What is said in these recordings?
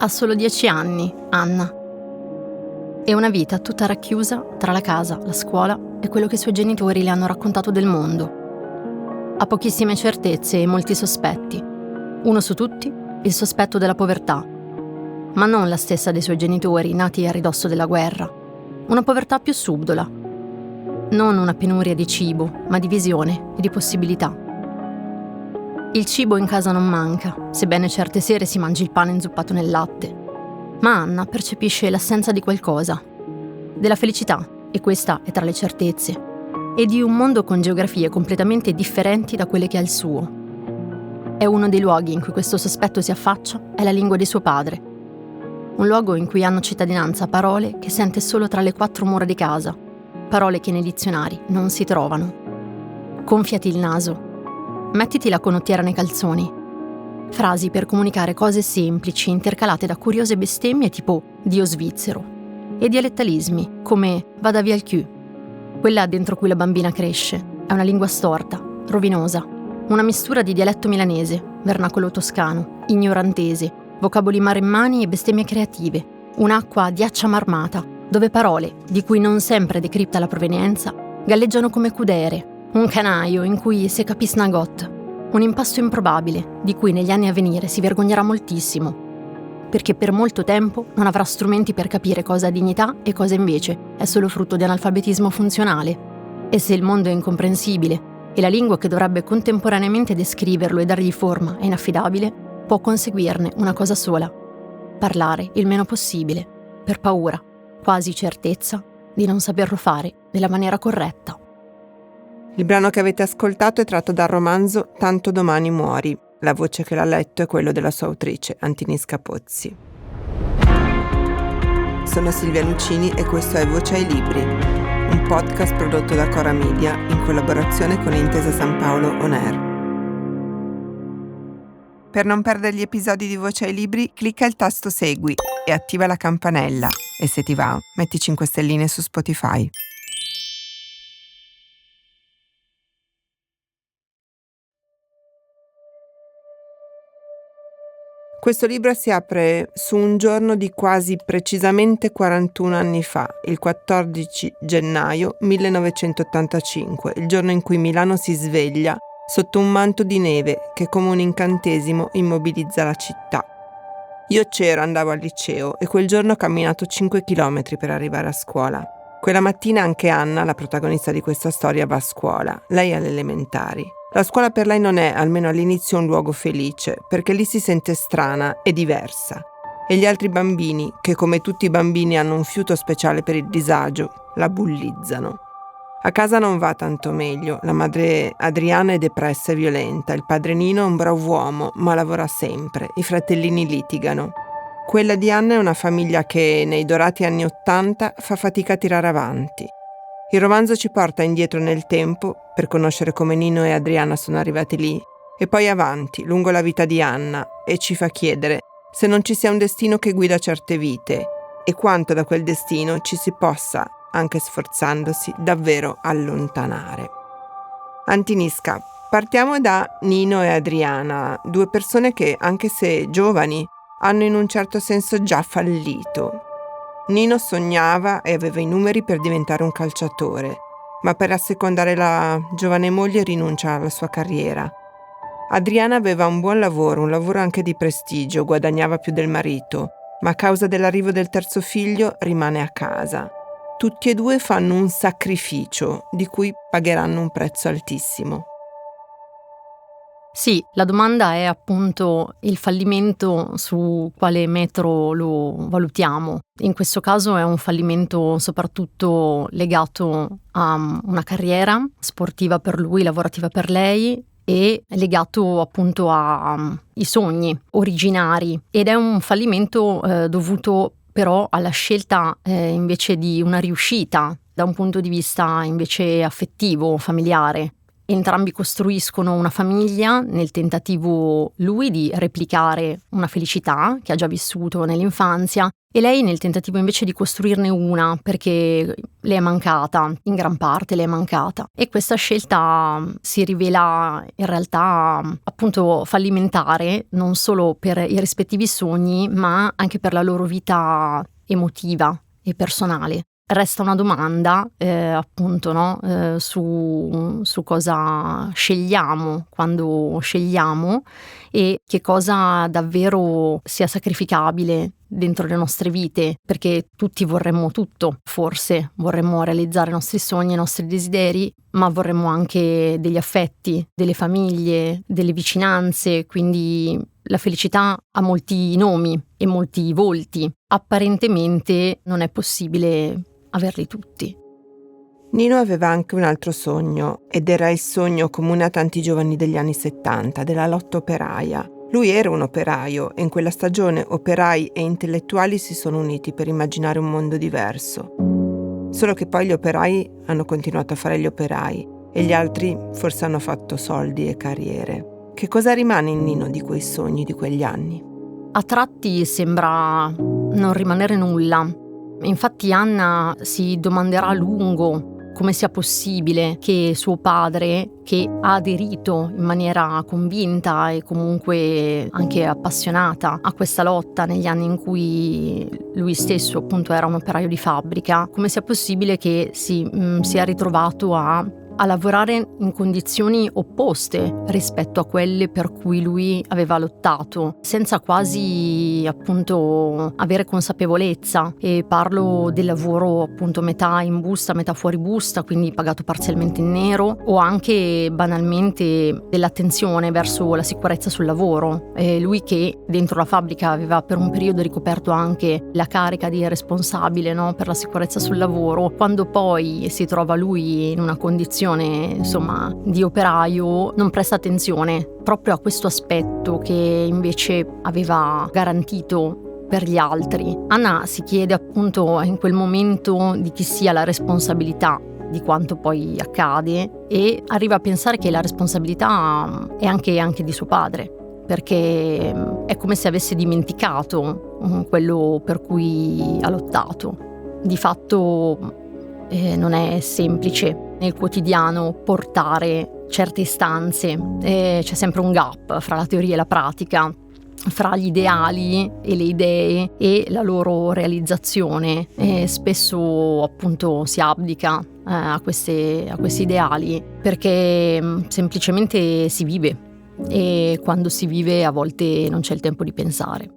Ha solo 10 anni, Anna. E una vita tutta racchiusa tra la casa, la scuola e quello che i suoi genitori le hanno raccontato del mondo. Ha pochissime certezze e molti sospetti. Uno su tutti, il sospetto della povertà. Ma non la stessa dei suoi genitori, nati a ridosso della guerra. Una povertà più subdola. Non una penuria di cibo, ma di visione e di possibilità. Il cibo in casa non manca, sebbene certe sere si mangi il pane inzuppato nel latte. Ma Anna percepisce l'assenza di qualcosa. Della felicità, e questa è tra le certezze. E di un mondo con geografie completamente differenti da quelle che ha il suo. È uno dei luoghi in cui questo sospetto si affaccia, è la lingua di suo padre. Un luogo in cui hanno cittadinanza parole che sente solo tra le 4 mura di casa, parole che nei dizionari non si trovano. Gonfiati il naso. Mettiti la conottiera nei calzoni. Frasi per comunicare cose semplici intercalate da curiose bestemmie tipo Dio svizzero e dialettalismi come vada via il chiù. Quella dentro cui la bambina cresce è una lingua storta, rovinosa, una mistura di dialetto milanese, vernacolo toscano, ignorantese, vocaboli maremmani e bestemmie creative, un'acqua ghiaccia marmata, dove parole, di cui non sempre decripta la provenienza, galleggiano come cudere, un canaio in cui se capis nagot, un impasto improbabile, di cui negli anni a venire si vergognerà moltissimo, perché per molto tempo non avrà strumenti per capire cosa ha dignità e cosa invece è solo frutto di analfabetismo funzionale. E se il mondo è incomprensibile e la lingua che dovrebbe contemporaneamente descriverlo e dargli forma è inaffidabile, può conseguirne una cosa sola: parlare il meno possibile, per paura, quasi certezza, di non saperlo fare nella maniera corretta. Il brano che avete ascoltato è tratto dal romanzo Tanto domani muori. La voce che l'ha letto è quello della sua autrice, Antinisca Pozzi. Sono Silvia Lucini e questo è Voce ai Libri, un podcast prodotto da Cora Media in collaborazione con Intesa San Paolo On Air. Per non perdere gli episodi di Voce ai Libri, clicca il tasto Segui e attiva la campanella. E se ti va, metti 5 stelline su Spotify. Questo libro si apre su un giorno di quasi precisamente 41 anni fa, il 14 gennaio 1985, il giorno in cui Milano si sveglia sotto un manto di neve che come un incantesimo immobilizza la città. Io c'ero, andavo al liceo e quel giorno ho camminato 5 chilometri per arrivare a scuola. Quella mattina anche Anna, la protagonista di questa storia, va a scuola, lei alle elementari. La scuola per lei non è, almeno all'inizio, un luogo felice, perché lì si sente strana e diversa. E gli altri bambini, che come tutti i bambini hanno un fiuto speciale per il disagio, la bullizzano. A casa non va tanto meglio, la madre Adriana è depressa e violenta, il padre Nino è un bravo uomo, ma lavora sempre, i fratellini litigano. Quella di Anna è una famiglia che, nei dorati anni '80, fa fatica a tirare avanti. Il romanzo ci porta indietro nel tempo per conoscere come Nino e Adriana sono arrivati lì e poi avanti, lungo la vita di Anna, e ci fa chiedere se non ci sia un destino che guida certe vite e quanto da quel destino ci si possa, anche sforzandosi, davvero allontanare. Antinisca, partiamo da Nino e Adriana, 2 persone che, anche se giovani, hanno in un certo senso già fallito. Nino sognava e aveva i numeri per diventare un calciatore, ma per assecondare la giovane moglie rinuncia alla sua carriera. Adriana aveva un buon lavoro, un lavoro anche di prestigio, guadagnava più del marito, ma a causa dell'arrivo del terzo figlio rimane a casa. Tutti e 2 fanno un sacrificio di cui pagheranno un prezzo altissimo. Sì, la domanda è appunto il fallimento su quale metro lo valutiamo. In questo caso è un fallimento soprattutto legato a una carriera sportiva per lui, lavorativa per lei, e legato appunto ai sogni originari, ed è un fallimento dovuto però alla scelta invece di una riuscita da un punto di vista invece affettivo, familiare. Entrambi costruiscono una famiglia nel tentativo, lui di replicare una felicità che ha già vissuto nell'infanzia e lei nel tentativo invece di costruirne una, perché le è mancata, in gran parte le è mancata. E questa scelta si rivela in realtà appunto fallimentare, non solo per i rispettivi sogni, ma anche per la loro vita emotiva e personale. Resta una domanda, appunto, no? Su cosa scegliamo quando scegliamo e che cosa davvero sia sacrificabile dentro le nostre vite, perché tutti vorremmo tutto, forse vorremmo realizzare i nostri sogni, i nostri desideri, ma vorremmo anche degli affetti, delle famiglie, delle vicinanze, quindi la felicità ha molti nomi e molti volti. Apparentemente non è possibile averli tutti. Nino aveva anche un altro sogno, ed era il sogno comune a tanti giovani degli anni 70, della lotta operaia. Lui era un operaio e in quella stagione operai e intellettuali si sono uniti per immaginare un mondo diverso. Solo che poi gli operai hanno continuato a fare gli operai e gli altri forse hanno fatto soldi e carriere. Che cosa rimane in Nino di quei sogni di quegli anni? A tratti sembra non rimanere nulla. Infatti Anna si domanderà a lungo come sia possibile che suo padre, che ha aderito in maniera convinta e comunque anche appassionata a questa lotta negli anni in cui lui stesso appunto era un operaio di fabbrica, come sia possibile che si sia ritrovato a lavorare in condizioni opposte rispetto a quelle per cui lui aveva lottato, senza quasi appunto avere consapevolezza. E parlo del lavoro appunto metà in busta, metà fuori busta, quindi pagato parzialmente in nero, o anche banalmente dell'attenzione verso la sicurezza sul lavoro. Lui che dentro la fabbrica aveva per un periodo ricoperto anche la carica di responsabile, no, per la sicurezza sul lavoro, quando poi si trova lui in una condizione insomma di operaio non presta attenzione proprio a questo aspetto che invece aveva garantito per gli altri. Anna si chiede appunto in quel momento di chi sia la responsabilità di quanto poi accade e arriva a pensare che la responsabilità è anche di suo padre, perché è come se avesse dimenticato quello per cui ha lottato. Di fatto non è semplice nel quotidiano portare certe istanze, c'è sempre un gap fra la teoria e la pratica, fra gli ideali e le idee e la loro realizzazione, e spesso appunto si abdica a questi ideali perché semplicemente si vive e quando si vive a volte non c'è il tempo di pensare.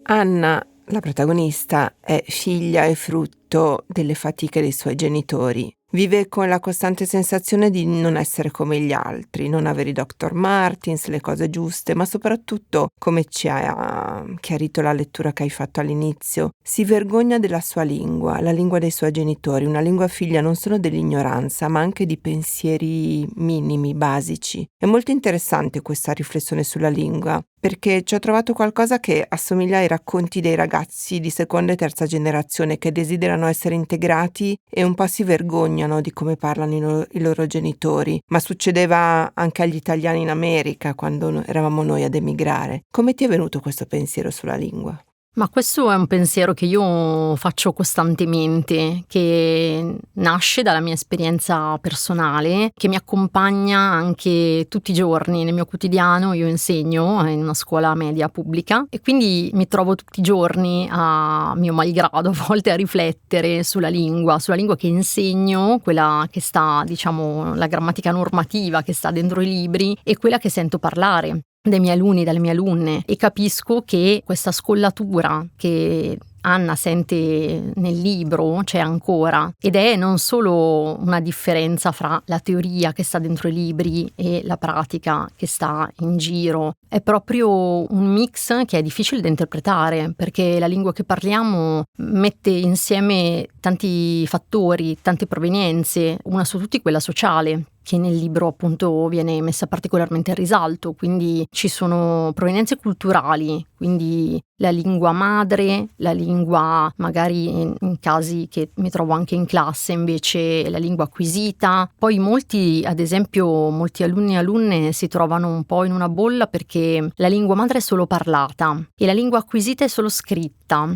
Anna, la protagonista, è figlia e frutto delle fatiche dei suoi genitori. Vive con la costante sensazione di non essere come gli altri, non avere i Dr. Martens, le cose giuste, ma soprattutto, come ci ha chiarito la lettura che hai fatto all'inizio, si vergogna della sua lingua, la lingua dei suoi genitori, una lingua figlia non solo dell'ignoranza, ma anche di pensieri minimi, basici. È molto interessante questa riflessione sulla lingua, perché ci ho trovato qualcosa che assomiglia ai racconti dei ragazzi di seconda e terza generazione che desiderano essere integrati e un po' si vergognano di come parlano i loro genitori, ma succedeva anche agli italiani in America quando eravamo noi ad emigrare. Come ti è venuto questo pensiero sulla lingua? Ma questo è un pensiero che io faccio costantemente, che nasce dalla mia esperienza personale, che mi accompagna anche tutti i giorni nel mio quotidiano. Io insegno in una scuola media pubblica e quindi mi trovo tutti i giorni, a mio malgrado, a volte a riflettere sulla lingua che insegno, quella che sta, diciamo, la grammatica normativa che sta dentro i libri e quella che sento parlare dai miei alunni, dalle mie alunne, e capisco che questa scollatura che Anna sente nel libro c'è ancora, ed è non solo una differenza fra la teoria che sta dentro i libri e la pratica che sta in giro, è proprio un mix che è difficile da interpretare, perché la lingua che parliamo mette insieme tanti fattori, tante provenienze, una su tutti quella sociale, che nel libro appunto viene messa particolarmente in risalto, quindi ci sono provenienze culturali, quindi la lingua madre, la lingua magari in casi che mi trovo anche in classe invece la lingua acquisita. Poi molti alunni e alunne si trovano un po' in una bolla perché la lingua madre è solo parlata e la lingua acquisita è solo scritta,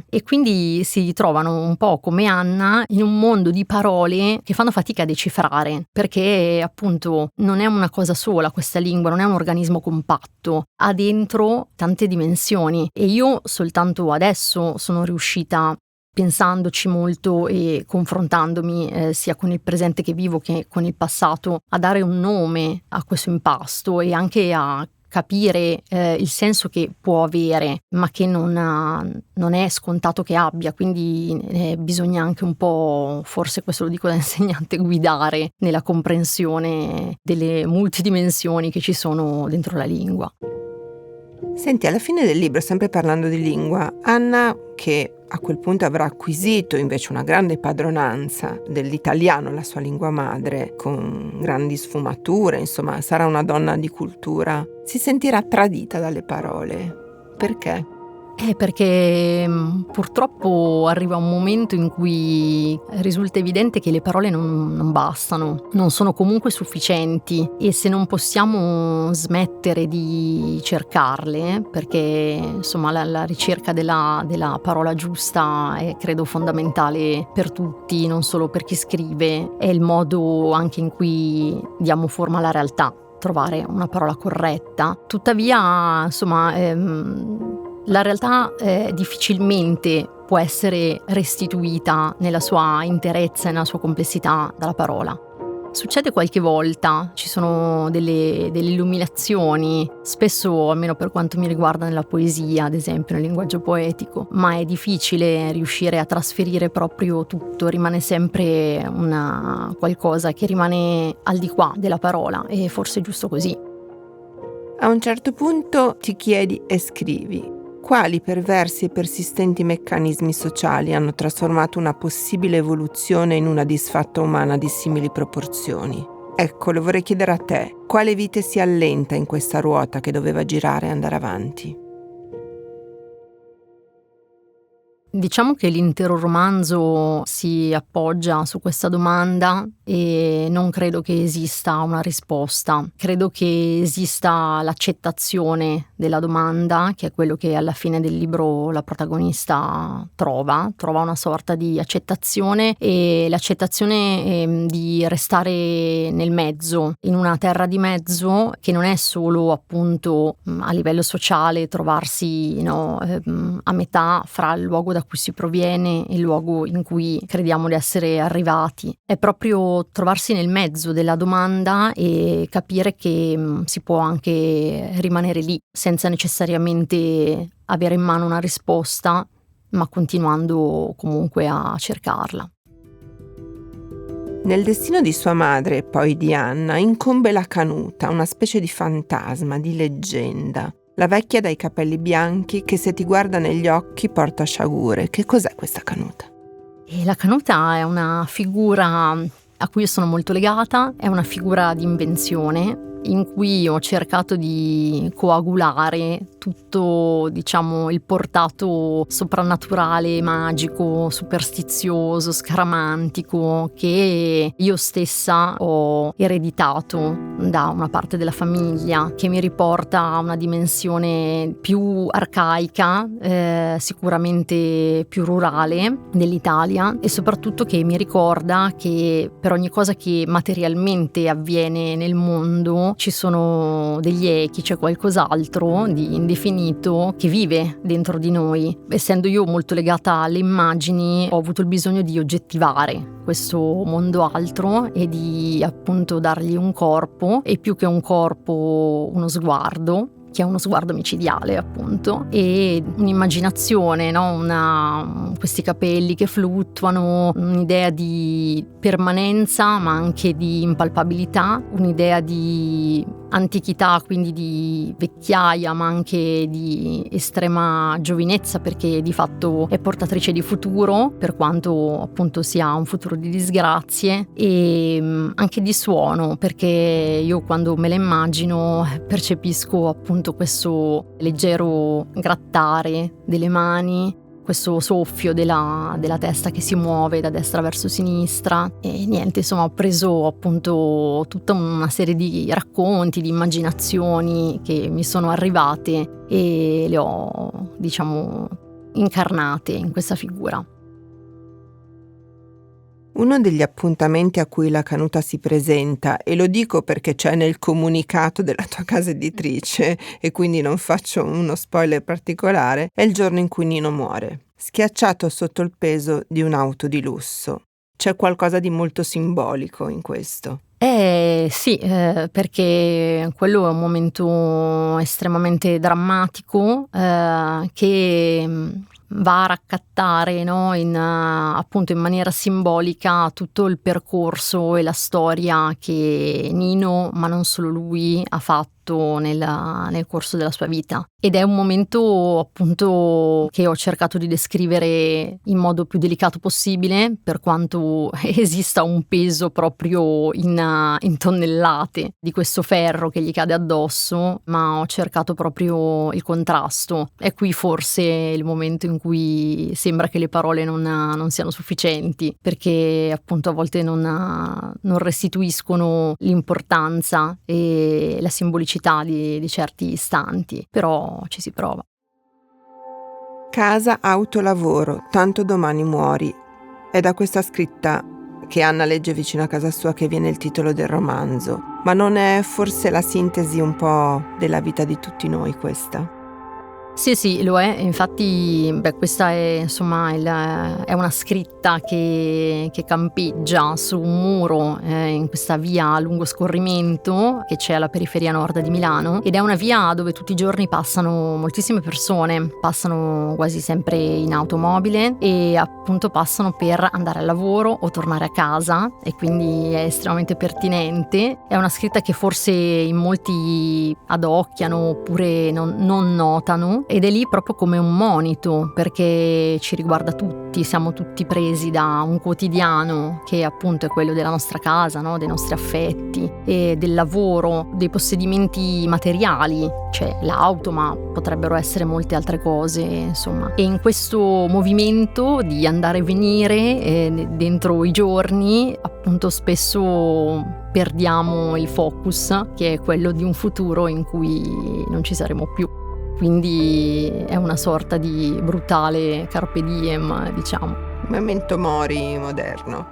e quindi si trovano un po' come Anna in un mondo di parole che fanno fatica a decifrare, perché appunto non è una cosa sola questa lingua, non è un organismo compatto, ha dentro tante dimensioni, e io soltanto adesso sono riuscita, pensandoci molto e confrontandomi sia con il presente che vivo che con il passato, a dare un nome a questo impasto e anche a capire il senso che può avere, ma che non è scontato che abbia, quindi bisogna anche un po', forse questo lo dico da insegnante, guidare nella comprensione delle multidimensioni che ci sono dentro la lingua. Senti, alla fine del libro, sempre parlando di lingua, Anna, che a quel punto avrà acquisito invece una grande padronanza dell'italiano, la sua lingua madre, con grandi sfumature, insomma, sarà una donna di cultura, si sentirà tradita dalle parole. Perché? Perché purtroppo arriva un momento in cui risulta evidente che le parole non bastano, non sono comunque sufficienti, e se non possiamo smettere di cercarle, perché insomma la ricerca della parola giusta è credo fondamentale per tutti, non solo per chi scrive, è il modo anche in cui diamo forma alla realtà, trovare una parola corretta. Tuttavia, insomma, la realtà difficilmente può essere restituita nella sua interezza e nella sua complessità dalla parola. Succede qualche volta, ci sono delle illuminazioni, spesso, almeno per quanto mi riguarda nella poesia, ad esempio nel linguaggio poetico, ma è difficile riuscire a trasferire proprio tutto, rimane sempre una qualcosa che rimane al di qua della parola, e forse è giusto così. A un certo punto ti chiedi e scrivi: quali perversi e persistenti meccanismi sociali hanno trasformato una possibile evoluzione in una disfatta umana di simili proporzioni? Ecco, lo vorrei chiedere a te. Quale vite si allenta in questa ruota che doveva girare e andare avanti? Diciamo che l'intero romanzo si appoggia su questa domanda e non credo che esista una risposta. Credo che esista l'accettazione della domanda, che è quello che alla fine del libro la protagonista trova una sorta di accettazione, e l'accettazione di restare nel mezzo, in una terra di mezzo che non è solo appunto a livello sociale trovarsi a metà fra il luogo da cui si proviene e il luogo in cui crediamo di essere arrivati. È proprio trovarsi nel mezzo della domanda e capire che si può anche rimanere lì senza necessariamente avere in mano una risposta, ma continuando comunque a cercarla. Nel destino di sua madre e poi di Anna incombe la Canuta, una specie di fantasma, di leggenda. La vecchia dai capelli bianchi che se ti guarda negli occhi porta sciagure. Che cos'è questa Canuta? E la Canuta è una figura a cui io sono molto legata, è una figura di invenzione in cui ho cercato di coagulare tutto, diciamo, il portato soprannaturale, magico, superstizioso, scaramantico che io stessa ho ereditato da una parte della famiglia, che mi riporta a una dimensione più arcaica, sicuramente più rurale dell'Italia, e soprattutto che mi ricorda che per ogni cosa che materialmente avviene nel mondo ci sono degli echi, c'è qualcos'altro di indefinito che vive dentro di noi. Essendo io molto legata alle immagini, ho avuto il bisogno di oggettivare questo mondo altro e di appunto dargli un corpo, e più che un corpo uno sguardo, che è uno sguardo micidiale appunto, e un'immaginazione, no? Questi capelli che fluttuano, un'idea di permanenza ma anche di impalpabilità, un'idea di antichità, quindi di vecchiaia, ma anche di estrema giovinezza, perché di fatto è portatrice di futuro, per quanto appunto sia un futuro di disgrazie, e anche di suono, perché io quando me la immagino percepisco appunto questo leggero grattare delle mani, questo soffio della testa che si muove da destra verso sinistra, e niente, insomma, ho preso appunto tutta una serie di racconti, di immaginazioni che mi sono arrivate e le ho, diciamo, incarnate in questa figura. Uno degli appuntamenti a cui la Canuta si presenta, e lo dico perché c'è nel comunicato della tua casa editrice e quindi non faccio uno spoiler particolare, è il giorno in cui Nino muore, schiacciato sotto il peso di un'auto di lusso. C'è qualcosa di molto simbolico in questo. Sì, perché quello è un momento estremamente drammatico, che va a raccattare, no, appunto in maniera simbolica tutto il percorso e la storia che Nino, ma non solo lui, ha fatto nel corso della sua vita. Ed è un momento appunto che ho cercato di descrivere in modo più delicato possibile, per quanto esista un peso proprio in tonnellate di questo ferro che gli cade addosso, ma ho cercato proprio il contrasto. È qui forse il momento in cui sembra che le parole non siano sufficienti, perché appunto a volte non restituiscono l'importanza e la simbolicità di certi istanti, però ci si prova. Casa, auto, lavoro, tanto domani muori. È da questa scritta che Anna legge vicino a casa sua che viene il titolo del romanzo. Ma non è forse la sintesi un po' della vita di tutti noi questa? Sì, lo è. Infatti, questa è insomma è una scritta che campeggia su un muro in questa via a lungo scorrimento che c'è alla periferia nord di Milano, ed è una via dove tutti i giorni passano moltissime persone, passano quasi sempre in automobile e appunto passano per andare al lavoro o tornare a casa, e quindi è estremamente pertinente. È una scritta che forse in molti adocchiano oppure non notano, ed è lì proprio come un monito, perché ci riguarda tutti, siamo tutti presi da un quotidiano che appunto è quello della nostra casa, no? Dei nostri affetti e del lavoro, dei possedimenti materiali, c'è l'auto, ma potrebbero essere molte altre cose, insomma. E in questo movimento di andare e venire dentro i giorni, appunto spesso perdiamo il focus, che è quello di un futuro in cui non ci saremo più. Quindi è una sorta di brutale carpe diem, diciamo. Memento mori moderno.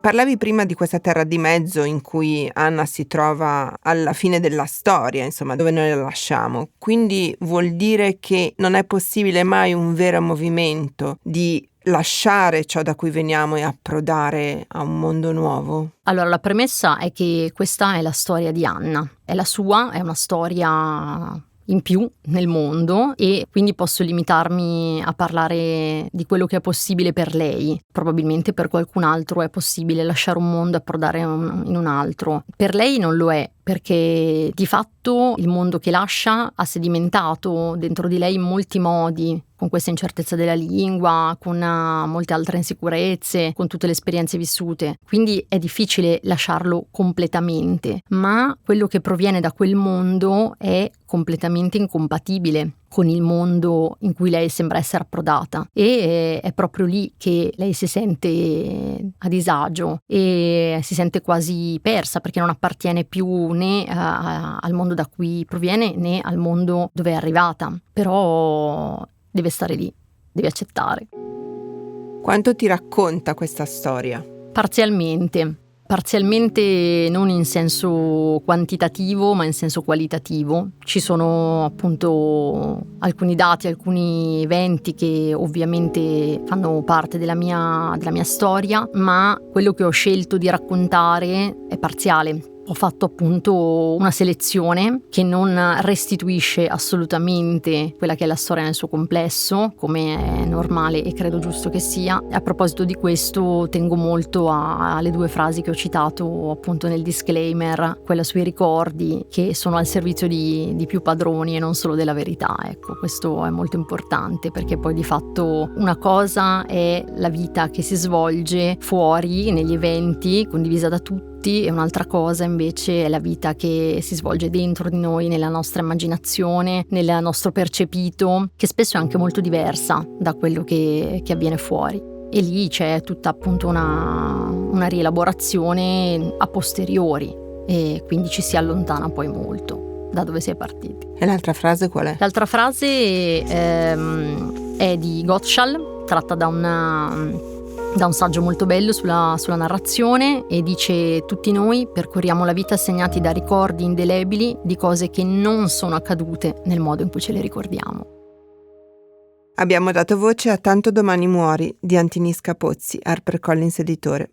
Parlavi prima di questa terra di mezzo in cui Anna si trova alla fine della storia, insomma, dove noi la lasciamo. Quindi vuol dire che non è possibile mai un vero movimento di lasciare ciò da cui veniamo e approdare a un mondo nuovo? Allora, la premessa è che questa è la storia di Anna. È la sua, è una storia in più nel mondo, e quindi posso limitarmi a parlare di quello che è possibile per lei. Probabilmente per qualcun altro è possibile lasciare un mondo e approdare in un altro. Per lei non lo è, perché di fatto il mondo che lascia ha sedimentato dentro di lei in molti modi, con questa incertezza della lingua, con molte altre insicurezze, con tutte le esperienze vissute. Quindi è difficile lasciarlo completamente, ma quello che proviene da quel mondo è completamente incompatibile con il mondo in cui lei sembra essere approdata, e è proprio lì che lei si sente a disagio e si sente quasi persa, perché non appartiene più né al mondo da cui proviene né al mondo dove è arrivata. Però deve stare lì, deve accettare. Quanto ti racconta questa storia? Parzialmente non in senso quantitativo, ma in senso qualitativo. Ci sono appunto alcuni dati, alcuni eventi che ovviamente fanno parte della mia storia, ma quello che ho scelto di raccontare è parziale. Ho fatto appunto una selezione che non restituisce assolutamente quella che è la storia nel suo complesso, come è normale e credo giusto che sia. A proposito di questo tengo molto alle 2 frasi che ho citato appunto nel disclaimer, quella sui ricordi che sono al servizio di più padroni e non solo della verità. Ecco, questo è molto importante, perché poi di fatto una cosa è la vita che si svolge fuori negli eventi condivisa da tutti, e un'altra cosa invece è la vita che si svolge dentro di noi, nella nostra immaginazione, nel nostro percepito, che spesso è anche molto diversa da quello che avviene fuori. E lì c'è tutta appunto una rielaborazione a posteriori, e quindi ci si allontana poi molto da dove si è partiti. E l'altra frase qual è? L'altra frase è di Gottschall, tratta da un saggio molto bello sulla narrazione, e dice: tutti noi percorriamo la vita segnati da ricordi indelebili di cose che non sono accadute nel modo in cui ce le ricordiamo. Abbiamo dato voce a Tanto domani muori di Antinisca Pozzi, HarperCollins editore.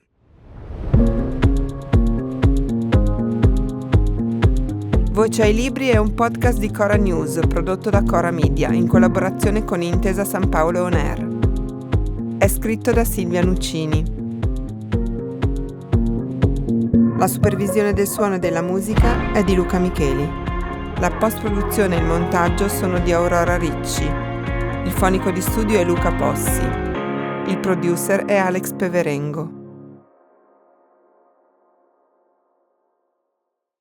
Voce ai libri è un podcast di Cora News prodotto da Cora Media in collaborazione con Intesa San Paolo On Air. È scritto da Silvia Nuccini. La supervisione del suono e della musica è di Luca Micheli. La post-produzione e il montaggio sono di Aurora Ricci. Il fonico di studio è Luca Possi. Il producer è Alex Peverengo.